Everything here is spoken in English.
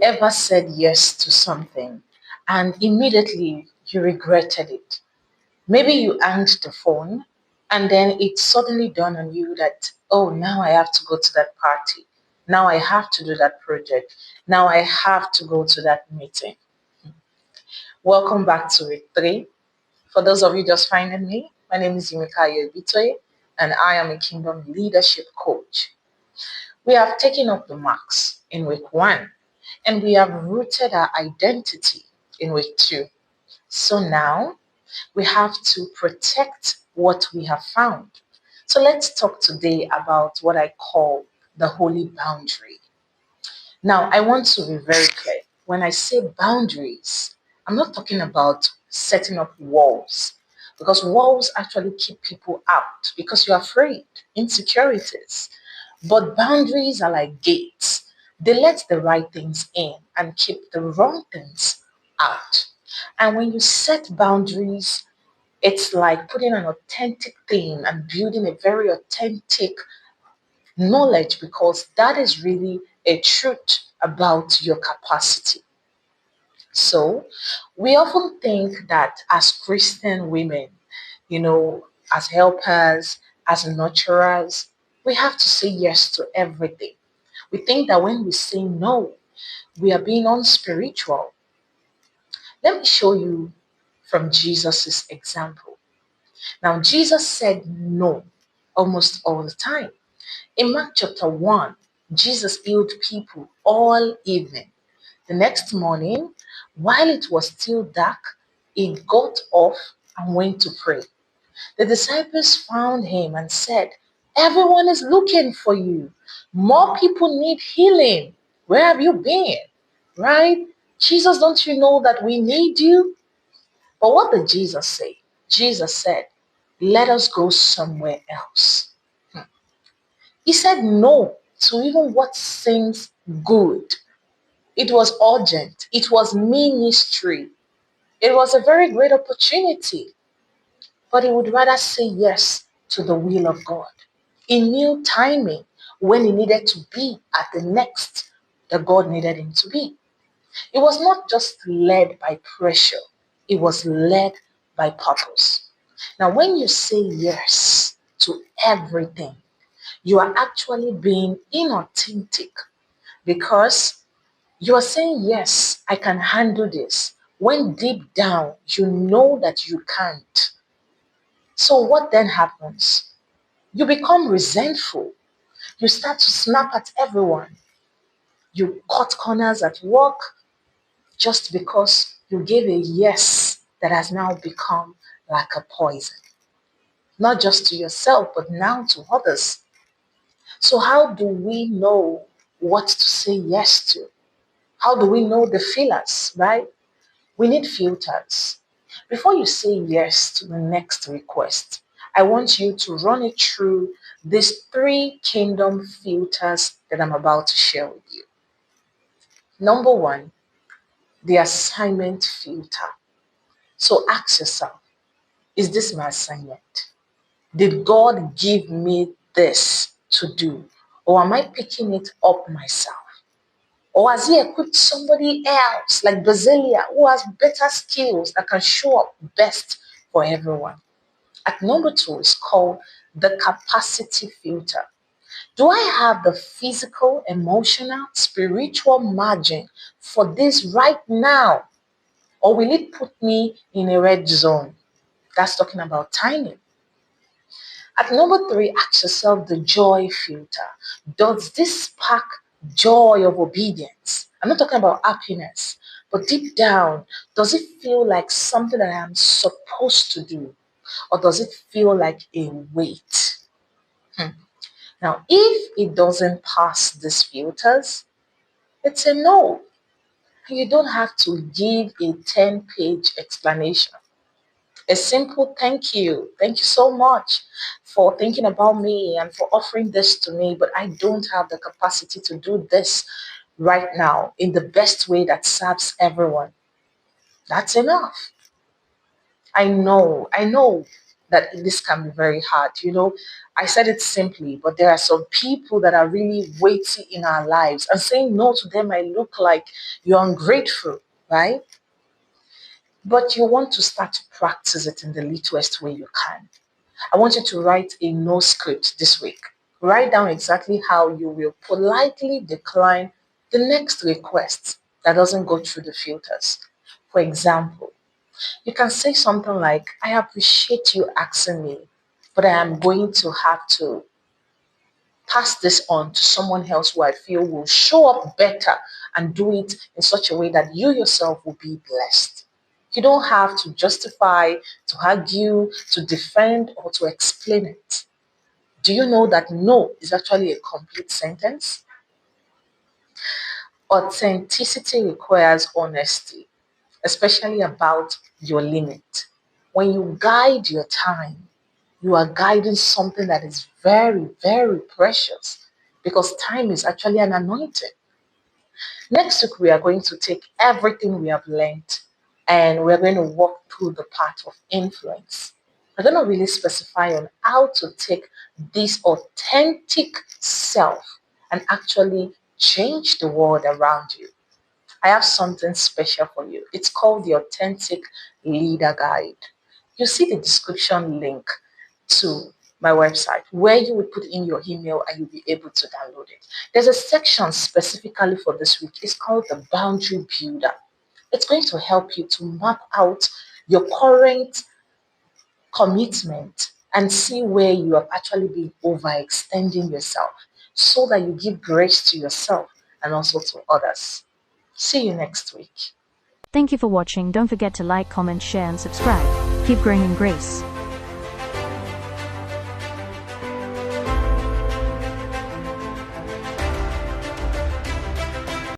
ever said yes to something and immediately you regretted it? Maybe you answered the phone and then it suddenly dawned on you that, oh, now I have to go to that party. Now I have to do that project. Now I have to go to that meeting. Welcome back to week 3. For those of you just finding me, my name is Yimika Yobitoye and I am a Kingdom Leadership Coach. We have taken up the marks in week 1 and we have rooted our identity in week 2. So now we have to protect what we have found. So let's talk today about what I call the holy boundary. Now, I want to be very clear. When I say boundaries, I'm not talking about setting up walls because walls actually keep people out because you're afraid, insecurities. But boundaries are like gates. They let the right things in and keep the wrong things out. And when you set boundaries, it's like putting an authentic thing and building a very authentic knowledge because that is really a truth about your capacity. So, we often think that as Christian women, as helpers, as nurturers, we have to say yes to everything. We think that when we say no, we are being unspiritual. Let me show you from Jesus' example. Now, Jesus said no almost all the time. In Mark chapter 1, Jesus healed people all evening. The next morning, while it was still dark, he got off and went to pray. The disciples found him and said, "Everyone is looking for you. More people need healing. Where have you been?" Right? Jesus, don't you know that we need you? But what did Jesus say? Jesus said, "Let us go somewhere else." He said no to even what seems good. It was urgent. It was ministry. It was a very great opportunity. But he would rather say yes to the will of God. He knew timing when he needed to be at the next that God needed him to be. It was not just led by pressure, it was led by purpose. Now, when you say yes to everything, you are actually being inauthentic because you are saying, "Yes, I can handle this," when deep down you know that you can't. So, what then happens? You become resentful. You start to snap at everyone. You cut corners at work just because you gave a yes that has now become like a poison, not just to yourself, but now to others. So, how do we know what to say yes to? How do we know the feelers, right? We need filters. Before you say yes to the next request, I want you to run it through these 3 kingdom filters that I'm about to share with you. Number 1, the assignment filter. So ask yourself, is this my assignment? Did God give me this to do? Or am I picking it up myself? Or has he equipped somebody else like Basilia who has better skills that can show up best for everyone? At number 2 is called the capacity filter. Do I have the physical, emotional, spiritual margin for this right now? Or will it put me in a red zone? That's talking about timing. At number 3, ask yourself the joy filter. Does this spark joy of obedience? I'm not talking about happiness, but deep down, does it feel like something that I'm supposed to do? Or does it feel like a weight? Now, if it doesn't pass these filters, it's a no. You don't have to give a 10-page explanation. A simple thank you. Thank you so much for thinking about me and for offering this to me, but I don't have the capacity to do this right now in the best way that serves everyone. That's enough. I know that this can be very hard. I said it simply, but there are some people that are really weighty in our lives, and saying no to them might look like you're ungrateful, right? But you want to start to practice it in the littlest way you can. I want you to write a no script this week. Write down exactly how you will politely decline the next request that doesn't go through the filters. For example, you can say something like, I appreciate you asking me, but I am going to have to pass this on to someone else who I feel will show up better and do it in such a way that you yourself will be blessed. You don't have to justify, to argue, to defend, or to explain it. Do you know that no is actually a complete sentence? Authenticity requires honesty, especially about your limit. When you guide your time, you are guiding something that is very, very precious, because time is actually an anointing. Next week, we are going to take everything we have learned and we're going to walk through the path of influence. We're going to really specify on how to take this authentic self and actually change the world around you. I have something special for you. It's called the Authentic Leader Guide. You see the description link to my website where you will put in your email and you'll be able to download it. There's a section specifically for this week. It's called the Boundary Builder. It's going to help you to map out your current commitment and see where you have actually been overextending yourself so that you give grace to yourself and also to others. See you next week. Thank you for watching. Don't forget to like, comment, share, and subscribe. Keep growing in grace.